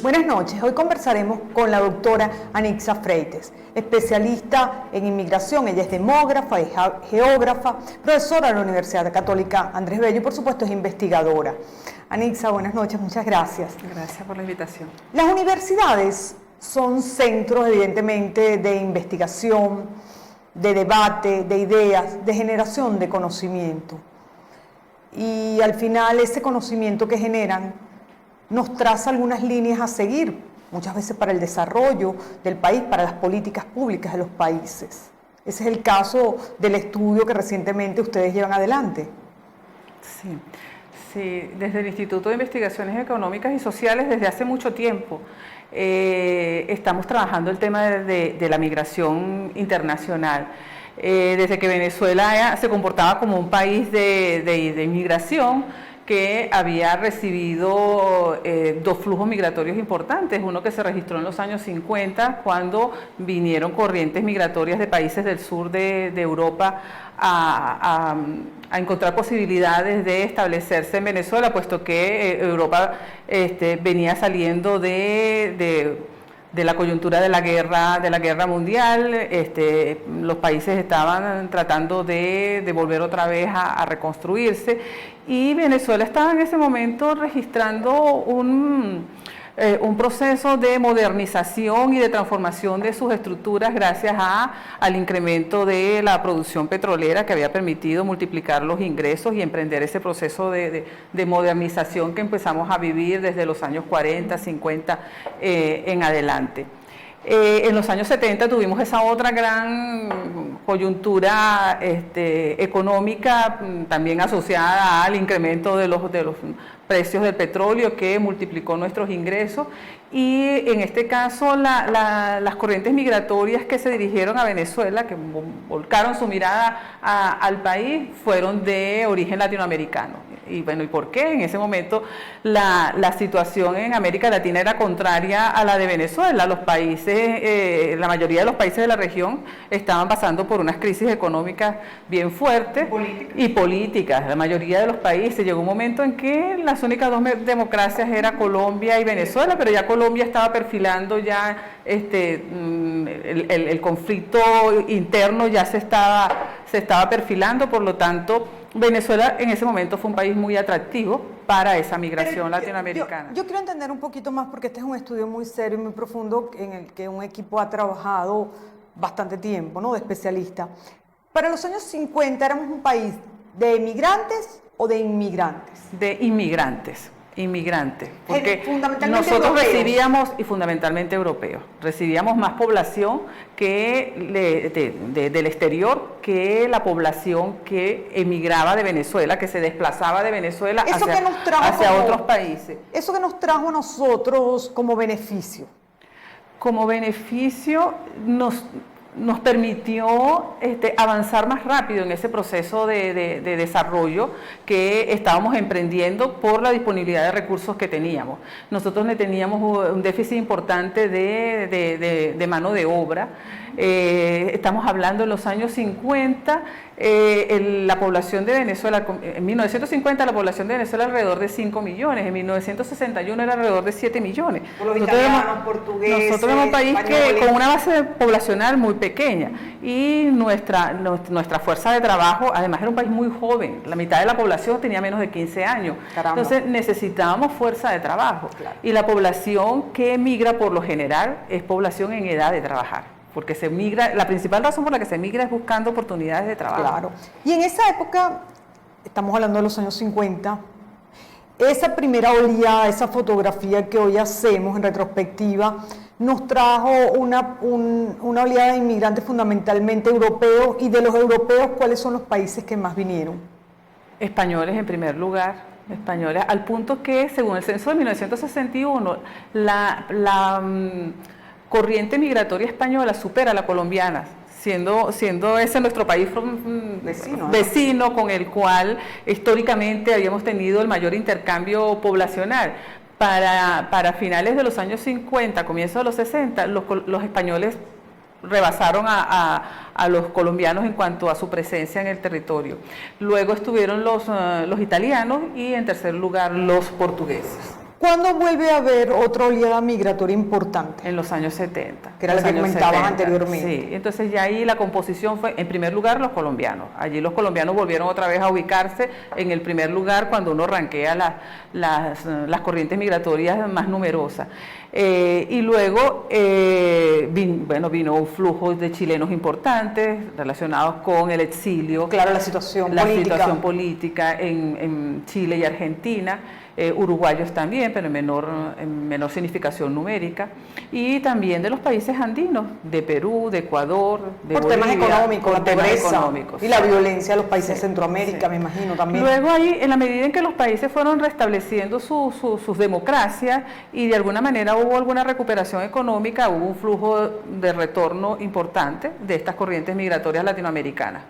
Buenas noches, hoy conversaremos con la doctora Anixa Freites, especialista en inmigración. Ella es demógrafa, es geógrafa, profesora de la Universidad Católica Andrés Bello y por supuesto es investigadora. Anixa, buenas noches, muchas gracias. Gracias por la invitación. Las universidades son centros evidentemente de investigación, de debate, de ideas, de generación de conocimiento. Y al final ese conocimiento que generan nos traza algunas líneas a seguir, muchas veces para el desarrollo del país, para las políticas públicas de los países. Ese es el caso del estudio que recientemente ustedes llevan adelante. Sí, desde el Instituto de Investigaciones Económicas y Sociales desde hace mucho tiempo estamos trabajando el tema de la migración internacional. Desde que Venezuela se comportaba como un país de inmigración, que había recibido dos flujos migratorios importantes, uno que se registró en los años 50, cuando vinieron corrientes migratorias de países del sur de Europa a encontrar posibilidades de establecerse en Venezuela, puesto que Europa venía saliendo de la coyuntura de la guerra mundial. Los países estaban tratando de volver otra vez a reconstruirse, y Venezuela estaba en ese momento registrando un proceso de modernización y de transformación de sus estructuras gracias al incremento de la producción petrolera, que había permitido multiplicar los ingresos y emprender ese proceso de modernización que empezamos a vivir desde los años 40, 50 en adelante. En los años 70 tuvimos esa otra gran coyuntura económica, también asociada al incremento de los precios del petróleo, que multiplicó nuestros ingresos, y en este caso las corrientes migratorias que se dirigieron a Venezuela, que volcaron su mirada al país, fueron de origen latinoamericano. Y bueno, ¿y por qué? En ese momento la situación en América Latina era contraria a la de Venezuela. Los países, la mayoría de los países de la región estaban pasando por unas crisis económicas bien fuertes y políticas. La mayoría de los países, llegó un momento en que las únicas dos democracias eran Colombia y Venezuela, pero ya Colombia estaba perfilando ya el conflicto interno, ya se estaba perfilando. Por lo tanto, Venezuela en ese momento fue un país muy atractivo para esa migración latinoamericana. Yo quiero entender un poquito más, porque este es un estudio muy serio y muy profundo en el que un equipo ha trabajado bastante tiempo, ¿no?, de especialistas. Para los años 50 éramos un país de emigrantes o de inmigrantes. De inmigrantes, porque fundamentalmente nosotros europeos. recibíamos, y fundamentalmente europeos, recibíamos más población del exterior que la población que emigraba de Venezuela, que se desplazaba de Venezuela hacia otros países. Eso que nos trajo a nosotros como beneficio. Como beneficio nos permitió avanzar más rápido en ese proceso de desarrollo que estábamos emprendiendo por la disponibilidad de recursos que teníamos. Nosotros teníamos un déficit importante de mano de obra. Estamos hablando en los años 50, la población de Venezuela, en 1950 la población de Venezuela era alrededor de 5 millones, en 1961 era alrededor de 7 millones. Nosotros somos un país con una base poblacional muy pequeña, y nuestra fuerza de trabajo, además, era un país muy joven. La mitad de la población tenía menos de 15 años. Caramba. Entonces necesitábamos fuerza de trabajo. Claro. Y la población que emigra por lo general es población en edad de trabajar, porque se migra, la principal razón por la que se migra es buscando oportunidades de trabajo. Claro. Y en esa época, estamos hablando de los años 50, esa primera oleada, esa fotografía que hoy hacemos en retrospectiva, nos trajo una oleada de inmigrantes fundamentalmente europeos. Y de los europeos, ¿cuáles son los países que más vinieron? Españoles en primer lugar, españoles, al punto que, según el censo de 1961, la corriente migratoria española supera a la colombiana, siendo ese nuestro país vecino, con el cual históricamente habíamos tenido el mayor intercambio poblacional. Para finales de los años 50, comienzos de los 60, los españoles rebasaron a los colombianos en cuanto a su presencia en el territorio. Luego estuvieron los italianos y en tercer lugar los portugueses. ¿Cuándo vuelve a haber otra oleada migratoria importante? En los años 70. Que era lo que comentabas anteriormente. Sí, entonces ya ahí la composición fue, en primer lugar, los colombianos. Allí los colombianos volvieron otra vez a ubicarse en el primer lugar cuando uno ranquea las corrientes migratorias más numerosas. Y luego vino un flujo de chilenos importantes relacionados con el exilio. Claro, la situación política en Chile y Argentina. Uruguayos también, pero en menor significación numérica, y también de los países andinos, de Perú, de Ecuador, de por Bolivia, temas económicos, la pobreza económicos, y la violencia de los países de sí, Centroamérica, sí. Me imagino también. Luego ahí, en la medida en que los países fueron restableciendo sus democracias y de alguna manera hubo alguna recuperación económica, hubo un flujo de retorno importante de estas corrientes migratorias latinoamericanas.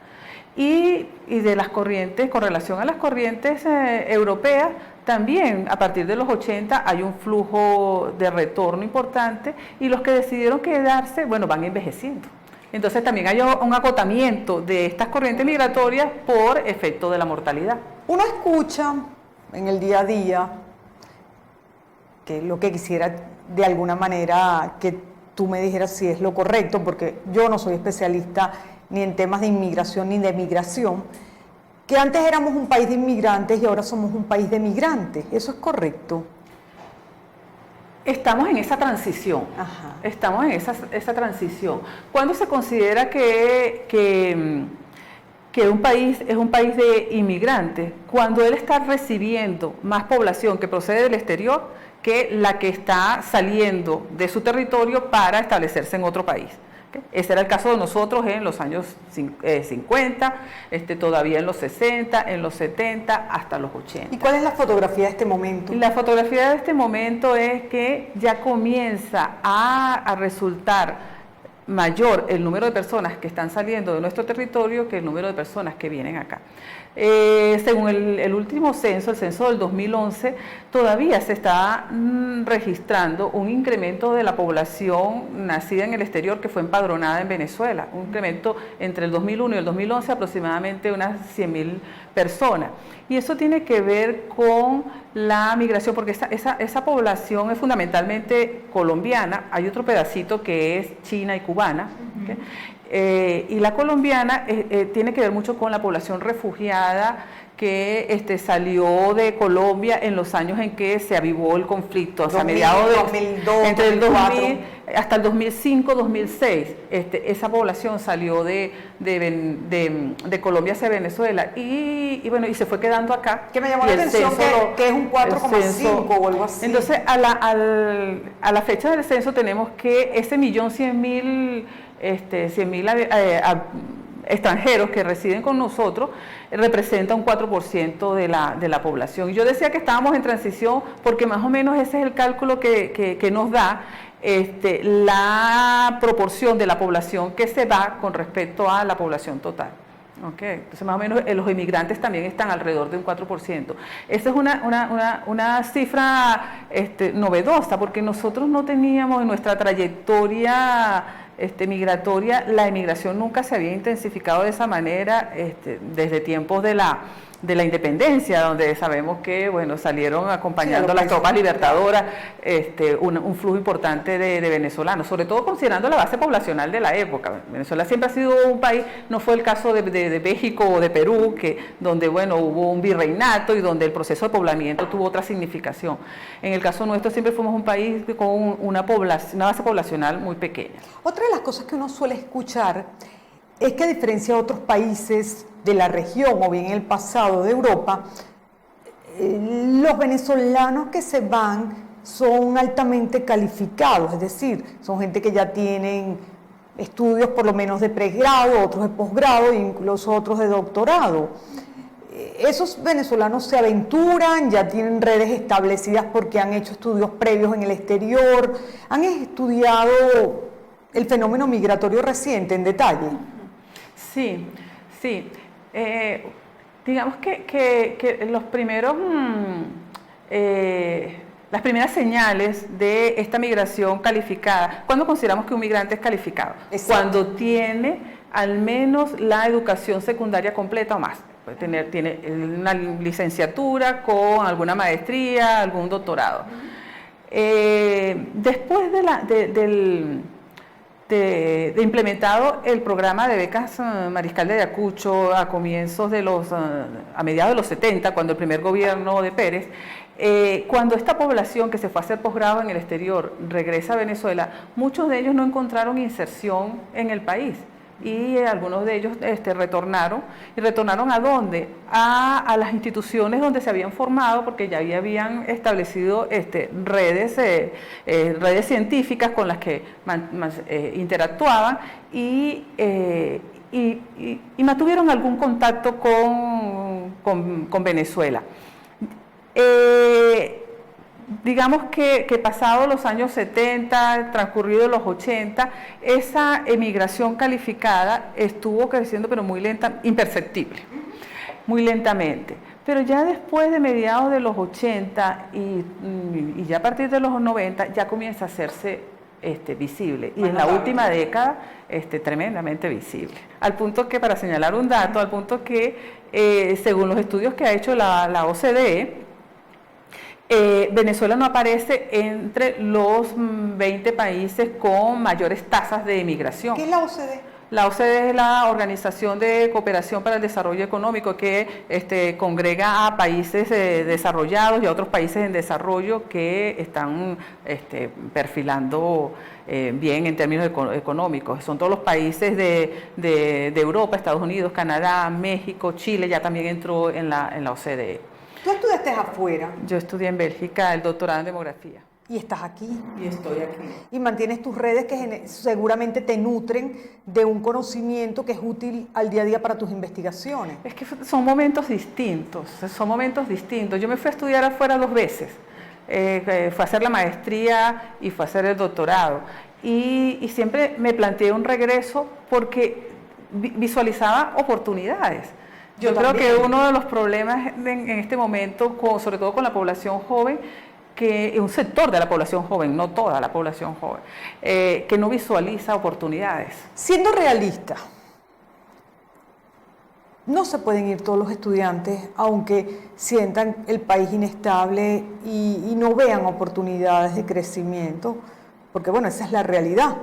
Y de las corrientes, con relación a las corrientes europeas, también a partir de los 80 hay un flujo de retorno importante y los que decidieron quedarse, bueno, van envejeciendo. Entonces también hay un agotamiento de estas corrientes migratorias por efecto de la mortalidad. Uno escucha en el día a día, que es lo que quisiera de alguna manera que tú me dijeras si es lo correcto, porque yo no soy especialista ni en temas de inmigración ni de migración, que antes éramos un país de inmigrantes y ahora somos un país de migrantes. ¿Eso es correcto? Estamos en esa transición. Ajá. Estamos en esa transición. ¿Cuándo se considera que un país es un país de inmigrantes? Cuando él está recibiendo más población que procede del exterior que la que está saliendo de su territorio para establecerse en otro país. Ese era el caso de nosotros en los años 50, todavía en los 60, en los 70, hasta los 80. ¿Y cuál es la fotografía de este momento? La fotografía de este momento es que ya comienza a resultar mayor el número de personas que están saliendo de nuestro territorio que el número de personas que vienen acá. Según el último censo, el censo del 2011, todavía se está registrando un incremento de la población nacida en el exterior que fue empadronada en Venezuela, un incremento entre el 2001 y el 2011 aproximadamente unas 100.000 personas. Y eso tiene que ver con la migración, porque esa población es fundamentalmente colombiana, hay otro pedacito que es china y cubana, ¿okay? Y la colombiana tiene que ver mucho con la población refugiada que salió de Colombia en los años en que se avivó el conflicto, o sea, mediados de 2002, entre el 2004. 2000 hasta el 2005, 2006, esa población salió de Colombia hacia Venezuela y bueno, y se fue quedando acá. Que me llamó la atención que es un 4,5 o algo así. Entonces, a la fecha del censo tenemos que ese 1.100.000 extranjeros que residen con nosotros representa un 4% de la población. Yo decía que estábamos en transición porque más o menos ese es el cálculo que nos da la proporción de la población que se va con respecto a la población total. Okay. Entonces más o menos los inmigrantes también están alrededor de un 4%. Esa es una cifra novedosa porque nosotros no teníamos en nuestra trayectoria migratoria, la emigración nunca se había intensificado de esa manera desde tiempos de la independencia, donde sabemos que bueno salieron acompañando a las tropas libertadoras un flujo importante de venezolanos, sobre todo considerando la base poblacional de la época. Venezuela siempre ha sido un país, no fue el caso de México o de Perú, donde bueno hubo un virreinato y donde el proceso de poblamiento tuvo otra significación. En el caso nuestro siempre fuimos un país con una base poblacional muy pequeña. Otra de las cosas que uno suele escuchar es que a diferencia de otros países de la región o bien en el pasado de Europa, los venezolanos que se van son altamente calificados, es decir, son gente que ya tienen estudios por lo menos de pregrado, otros de posgrado e incluso otros de doctorado. Esos venezolanos se aventuran, ya tienen redes establecidas porque han hecho estudios previos en el exterior, han estudiado el fenómeno migratorio reciente en detalle. Sí. Digamos que los primeros, las primeras señales de esta migración calificada, ¿cuándo consideramos que un migrante es calificado? Exacto. Cuando tiene al menos la educación secundaria completa o más. tiene una licenciatura con alguna maestría, algún doctorado. Después de implementado el programa de becas Mariscal de Ayacucho a mediados de los 70, cuando el primer gobierno de Pérez, cuando esta población que se fue a hacer posgrado en el exterior regresa a Venezuela, muchos de ellos no encontraron inserción en el país. Y algunos de ellos retornaron. ¿Y retornaron a dónde? A las instituciones donde se habían formado, porque ya habían establecido redes científicas con las que interactuaban y mantuvieron algún contacto con Venezuela. Digamos que pasados los años 70, transcurridos los 80, esa emigración calificada estuvo creciendo, pero muy lenta, imperceptible, muy lentamente. Pero ya después de mediados de los 80 y ya a partir de los 90 ya comienza a hacerse visible. Y en la última década tremendamente visible. Al punto que, para señalar un dato, al punto que según los estudios que ha hecho la OCDE, Venezuela no aparece entre los 20 países con mayores tasas de emigración. ¿Qué es la OCDE? La OCDE es la Organización de Cooperación para el Desarrollo Económico, que congrega a países desarrollados y a otros países en desarrollo que están perfilando bien en términos económicos. Son todos los países de Europa, Estados Unidos, Canadá, México, Chile, ya también entró en la OCDE. ¿Tú estudiaste afuera? Yo estudié en Bélgica el doctorado en demografía. Y estás aquí. Y estoy aquí. Y mantienes tus redes que seguramente te nutren de un conocimiento que es útil al día a día para tus investigaciones. Es que son momentos distintos, Yo me fui a estudiar afuera 2 veces. Fue a hacer la maestría y fue a hacer el doctorado. Y siempre me planteé un regreso porque visualizaba oportunidades. Yo creo que uno de los problemas en este momento, sobre todo con la población joven, que es un sector de la población joven, no toda la población joven, que no visualiza oportunidades. Siendo realista, no se pueden ir todos los estudiantes, aunque sientan el país inestable y no vean oportunidades de crecimiento, porque bueno, esa es la realidad.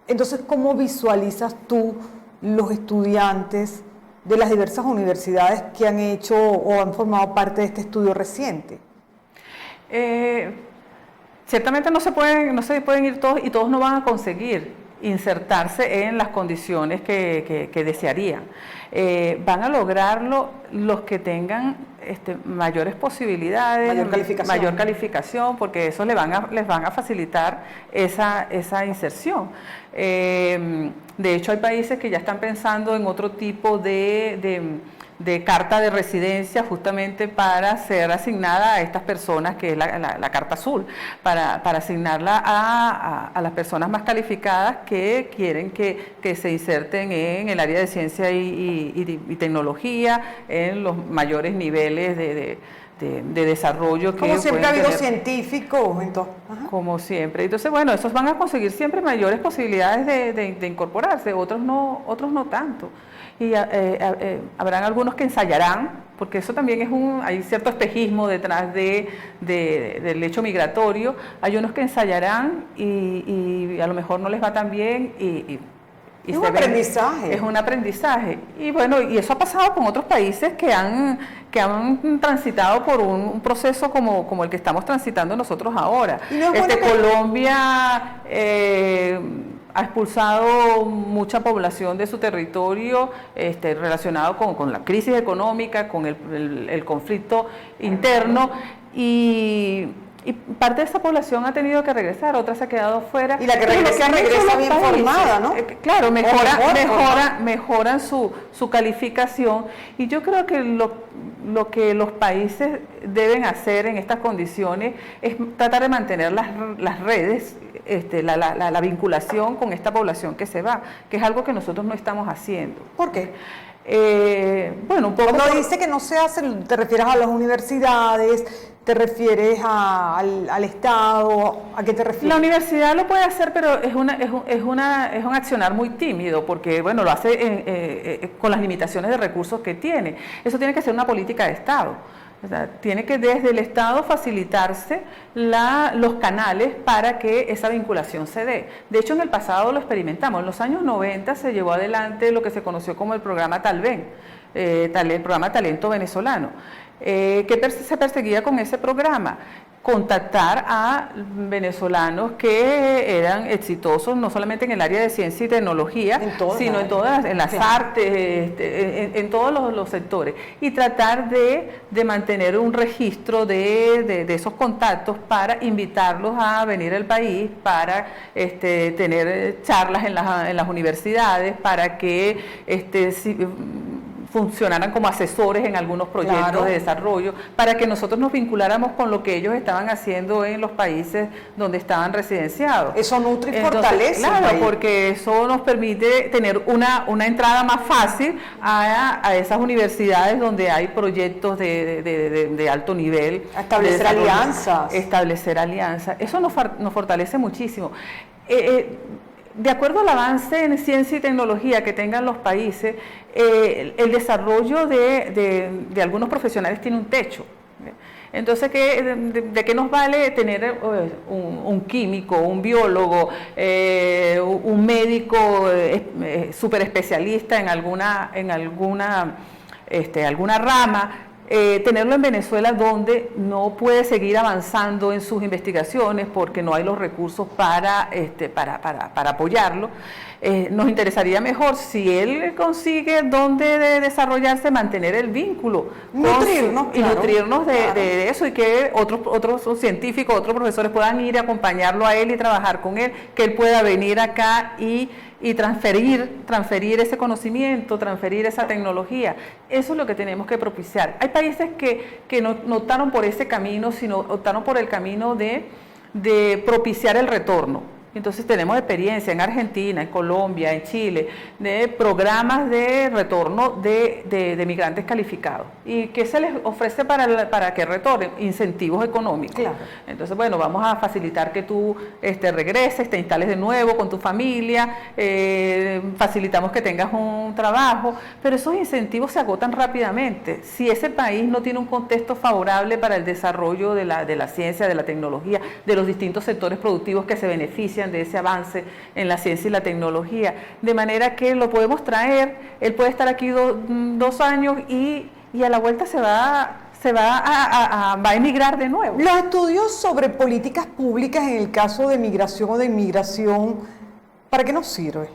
Entonces, ¿cómo visualizas tú los estudiantes de las diversas universidades que han hecho o han formado parte de este estudio reciente? Ciertamente no se pueden ir todos y todos no van a conseguir insertarse en las condiciones que desearían. Van a lograrlo los que tengan mayores posibilidades, mayor calificación, porque eso les van a facilitar esa inserción. De hecho, hay países que ya están pensando en otro tipo de carta de residencia justamente para ser asignada a estas personas, que es la carta azul, para asignarla a las personas más calificadas que quieren que se inserten en el área de ciencia y tecnología, en los mayores niveles de desarrollo. Como siempre ha habido científicos, entonces. Como siempre. Entonces, bueno, esos van a conseguir siempre mayores posibilidades de incorporarse, otros no tanto. Y habrán algunos que ensayarán, porque eso también hay cierto espejismo detrás del hecho migratorio. Hay unos que ensayarán y a lo mejor no les va tan bien es un aprendizaje. Es un aprendizaje. Y bueno, y eso ha pasado con otros países que han transitado por un proceso como el que estamos transitando nosotros ahora. Colombia ha expulsado mucha población de su territorio relacionado con la crisis económica, con el conflicto interno, y parte de esa población ha tenido que regresar, otra se ha quedado fuera. Y la que regresa bien formada, ¿no? Claro, mejoran su calificación, y yo creo que lo que los países deben hacer en estas condiciones es tratar de mantener las redes, la vinculación con esta población que se va, que es algo que nosotros no estamos haciendo. ¿Por qué? Bueno, un poco. Cuando dice que no se hace, te refieres a las universidades, ¿Te refieres al Estado? ¿A qué te refieres? La universidad lo puede hacer, pero es un accionar muy tímido, porque bueno, lo hace con las limitaciones de recursos que tiene. Eso tiene que ser una política de Estado. O sea, tiene que desde el Estado facilitarse los canales para que esa vinculación se dé. De hecho, en el pasado lo experimentamos. En los años 90 se llevó adelante lo que se conoció como el programa Talven, el programa Talento Venezolano. ¿Qué se perseguía con ese programa? Contactar a venezolanos que eran exitosos no solamente en el área de ciencia y tecnología, sino en todas las artes, en todos los sectores, y tratar de mantener un registro de esos contactos para invitarlos a venir al país, para tener charlas en las universidades, para que funcionaran como asesores en algunos proyectos de desarrollo, para que nosotros nos vinculáramos con lo que ellos estaban haciendo en los países donde estaban residenciados. Eso nutre y fortalece. Claro, porque eso nos permite tener una entrada más fácil a esas universidades donde hay proyectos de alto nivel. Establecer alianzas. Establecer alianzas. Eso nos fortalece muchísimo. De acuerdo al avance en ciencia y tecnología que tengan los países, el desarrollo de algunos profesionales tiene un techo. Entonces, ¿de qué nos vale tener un químico, un biólogo, un médico súper especialista en alguna rama? Tenerlo en Venezuela, donde no puede seguir avanzando en sus investigaciones porque no hay los recursos para apoyarlo. Nos interesaría mejor, si él consigue dónde desarrollarse, mantener el vínculo, nutrirnos de eso, y que otros científicos, otros profesores puedan ir a acompañarlo a él y trabajar con él, que él pueda venir acá y transferir ese conocimiento, transferir esa tecnología. Eso es lo que tenemos que propiciar. Hay países que no optaron por ese camino, sino optaron por el camino de propiciar el retorno. Entonces tenemos experiencia en Argentina, en Colombia, en Chile, de programas de retorno de migrantes calificados. ¿Y qué se les ofrece para que retornen? Incentivos económicos. Claro. Entonces, bueno, vamos a facilitar que tú regreses, te instales de nuevo con tu familia, facilitamos que tengas un trabajo, pero esos incentivos se agotan rápidamente. Si ese país no tiene un contexto favorable para el desarrollo de la ciencia, de la tecnología, de los distintos sectores productivos que se benefician de ese avance en la ciencia y la tecnología, de manera que lo podemos traer, él puede estar aquí 2 años y a la vuelta va a emigrar de nuevo. Los estudios sobre políticas públicas en el caso de migración o de inmigración, ¿para qué nos sirve?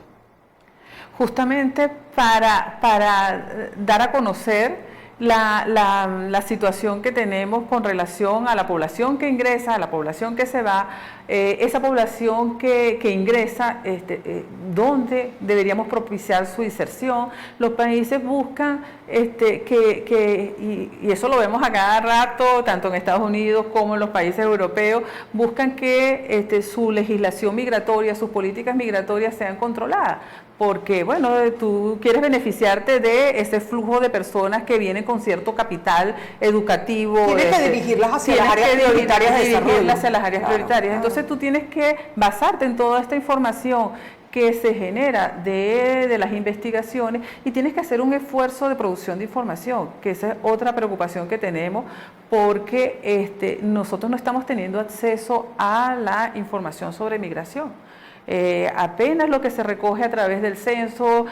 Justamente para dar a conocer la situación que tenemos con relación a la población que ingresa, a la población que se va, esa población que ingresa, dónde deberíamos propiciar su inserción. Los países buscan y eso lo vemos a cada rato, tanto en Estados Unidos como en los países europeos, buscan que su legislación migratoria, sus políticas migratorias sean controladas. Porque, bueno, tú quieres beneficiarte de ese flujo de personas que vienen con cierto capital educativo. Tienes que dirigirlas hacia las áreas prioritarias de desarrollo. Hacia las áreas prioritarias. Entonces tú tienes que basarte en toda esta información que se genera de las investigaciones, y tienes que hacer un esfuerzo de producción de información, que esa es otra preocupación que tenemos, porque nosotros no estamos teniendo acceso a la información sobre migración. Apenas lo que se recoge a través del censo,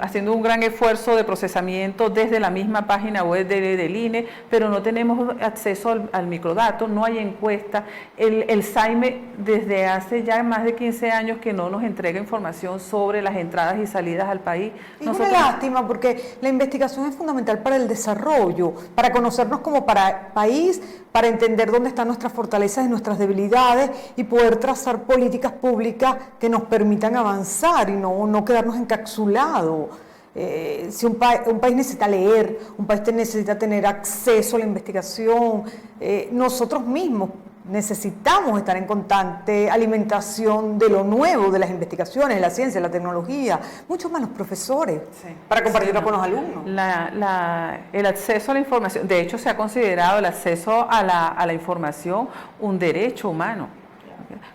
haciendo un gran esfuerzo de procesamiento desde la misma página web del INE, pero no tenemos acceso al microdato, no hay encuesta. El SAIME desde hace ya más de 15 años que no nos entrega información sobre las entradas y salidas al país. Es una lástima, porque la investigación es fundamental para el desarrollo, para conocernos como país, para entender dónde están nuestras fortalezas y nuestras debilidades, y poder trazar políticas públicas que nos permitan avanzar y no quedarnos encapsulados. Si un país necesita leer, un país necesita tener acceso a la investigación, nosotros mismos necesitamos estar en constante alimentación de lo nuevo, de las investigaciones, de la ciencia, de la tecnología, mucho más los profesores, para compartirlo con los alumnos. El acceso a la información, de hecho se ha considerado el acceso a la información un derecho humano.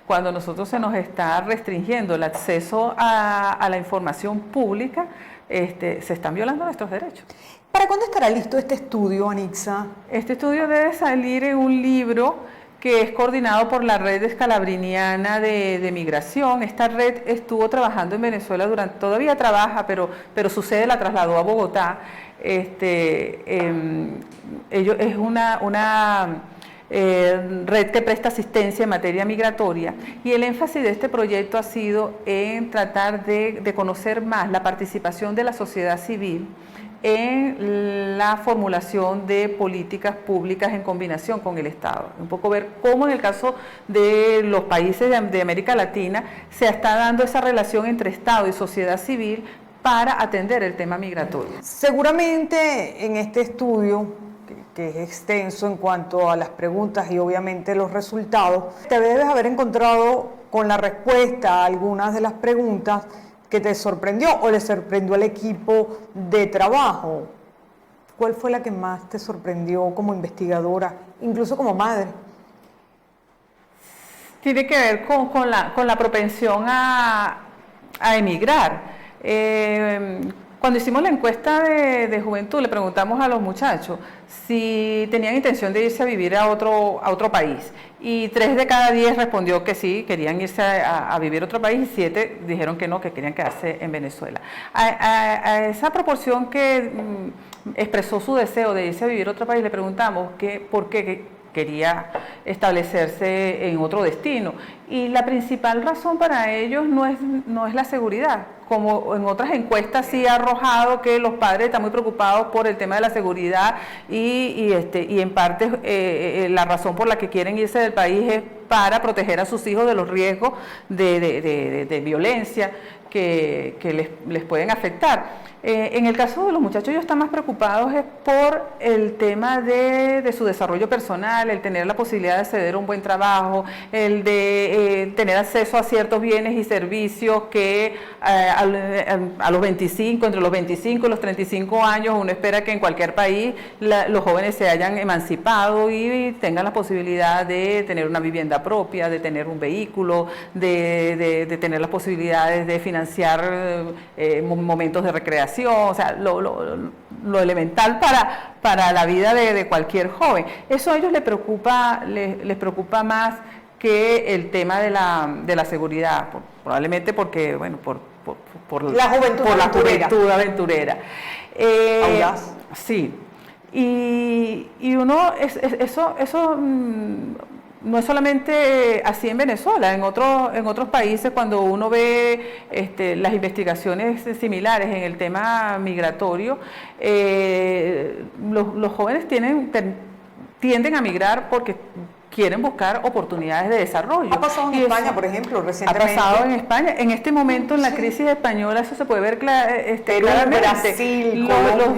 Cuando nosotros se nos está restringiendo el acceso a la información pública, se están violando nuestros derechos. ¿Para cuándo estará listo este estudio, Anixa? Este estudio debe salir en un libro que es coordinado por la Red Escalabriniana de Migración. Esta red estuvo trabajando en Venezuela todavía trabaja, pero su sede la trasladó a Bogotá. Es una red que presta asistencia en materia migratoria, y el énfasis de este proyecto ha sido en tratar de conocer más la participación de la sociedad civil en la formulación de políticas públicas en combinación con el Estado. Un poco ver cómo en el caso de los países de América Latina se está dando esa relación entre Estado y sociedad civil para atender el tema migratorio. Seguramente en este estudio, que es extenso en cuanto a las preguntas y obviamente los resultados, te debes haber encontrado con la respuesta a algunas de las preguntas que te sorprendió o le sorprendió al equipo de trabajo. ¿Cuál fue la que más te sorprendió como investigadora, incluso como madre? Tiene que ver con la propensión a emigrar. Cuando hicimos la encuesta de juventud, le preguntamos a los muchachos si tenían intención de irse a vivir a otro país, y 3 de cada 10 respondió que sí, querían irse a vivir a otro país, y 7 dijeron que no, que querían quedarse en Venezuela. A esa proporción que expresó su deseo de irse a vivir a otro país, le preguntamos por qué quería establecerse en otro destino, y la principal razón para ellos no es la seguridad. Como en otras encuestas sí ha arrojado que los padres están muy preocupados por el tema de la seguridad, y en parte la razón por la que quieren irse del país es para proteger a sus hijos de los riesgos de violencia que les pueden afectar. En el caso de los muchachos, ellos están más preocupados es por el tema de su desarrollo personal, el tener la posibilidad de acceder a un buen trabajo, el de tener acceso a ciertos bienes y servicios que a los 25, entre los 25 y los 35 años, uno espera que en cualquier país los jóvenes se hayan emancipado y tengan la posibilidad de tener una vivienda propia, de tener un vehículo, de tener las posibilidades de financiar momentos de recreación, o sea, lo elemental para la vida de cualquier joven. Eso a ellos les preocupa más que el tema de la seguridad, probablemente porque, bueno, por la juventud aventurera. Audaz. Sí. Y uno, eso no es solamente así en Venezuela, en otros países, cuando uno ve las investigaciones similares en el tema migratorio, los jóvenes tienden a migrar porque quieren buscar oportunidades de desarrollo. Ha pasado en España, por ejemplo, recientemente. Ha pasado en España. En este momento, en la crisis española, eso se puede ver Perú, claramente. Brasil,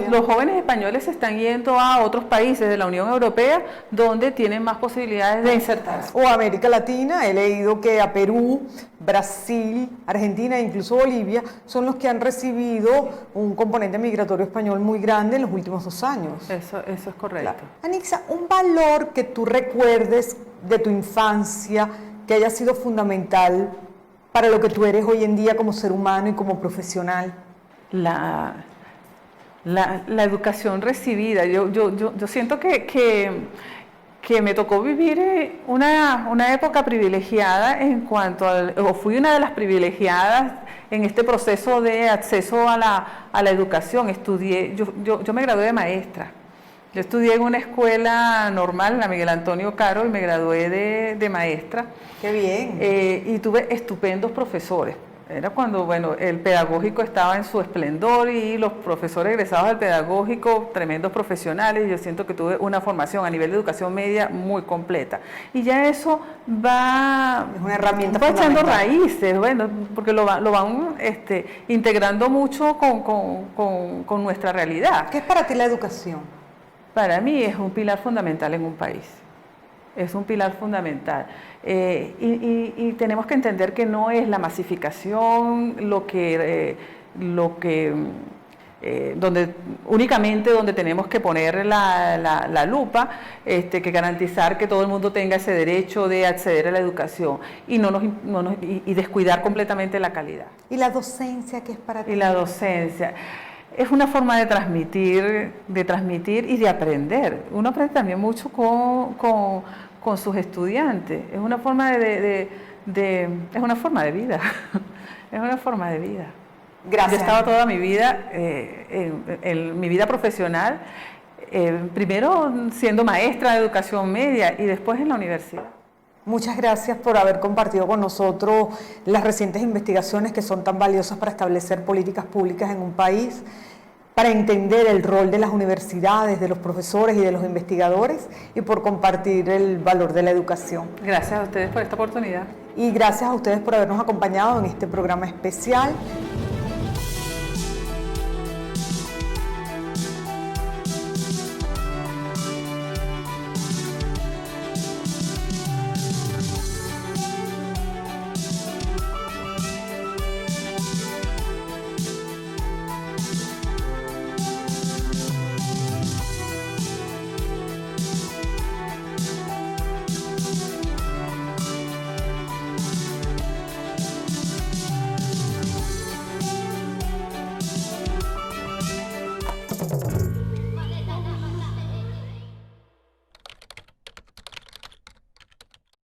los jóvenes españoles se están yendo a otros países de la Unión Europea donde tienen más posibilidades de insertarse. O América Latina, he leído que a Perú, Brasil, Argentina e incluso Bolivia son los que han recibido un componente migratorio español muy grande en los últimos 2 años. Eso es correcto. Claro. Anixa, un valor que tú recuerdes de tu infancia que haya sido fundamental para lo que tú eres hoy en día como ser humano y como profesional. La educación recibida. Yo siento que me tocó vivir una época privilegiada o fui una de las privilegiadas en este proceso de acceso a la educación. Yo me gradué de maestra. Yo estudié en una escuela normal, la Miguel Antonio Caro, y me gradué de maestra. ¡Qué bien! Y tuve estupendos profesores. Era cuando, bueno, el pedagógico estaba en su esplendor y los profesores egresados del pedagógico, tremendos profesionales. Yo siento que tuve una formación a nivel de educación media muy completa. Y ya eso es una herramienta va echando fundamental. raíces, bueno, porque lo van integrando mucho con nuestra realidad. ¿Qué es para ti la educación? Para mí es un pilar fundamental en un país. es un pilar fundamental. Y tenemos que entender que no es la masificación únicamente donde tenemos que poner la lupa, que garantizar que todo el mundo tenga ese derecho de acceder a la educación y descuidar completamente la calidad. ¿Y la docencia qué es para ti? Y la docencia es una forma de transmitir y de aprender. Uno aprende también mucho con sus estudiantes. Es una forma es una forma de vida. Es una forma de vida. Gracias. Yo he estado toda mi vida, en mi vida profesional, primero siendo maestra de educación media y después en la universidad. Muchas gracias por haber compartido con nosotros las recientes investigaciones que son tan valiosas para establecer políticas públicas en un país, para entender el rol de las universidades, de los profesores y de los investigadores y por compartir el valor de la educación. Gracias a ustedes por esta oportunidad. Y gracias a ustedes por habernos acompañado en este programa especial.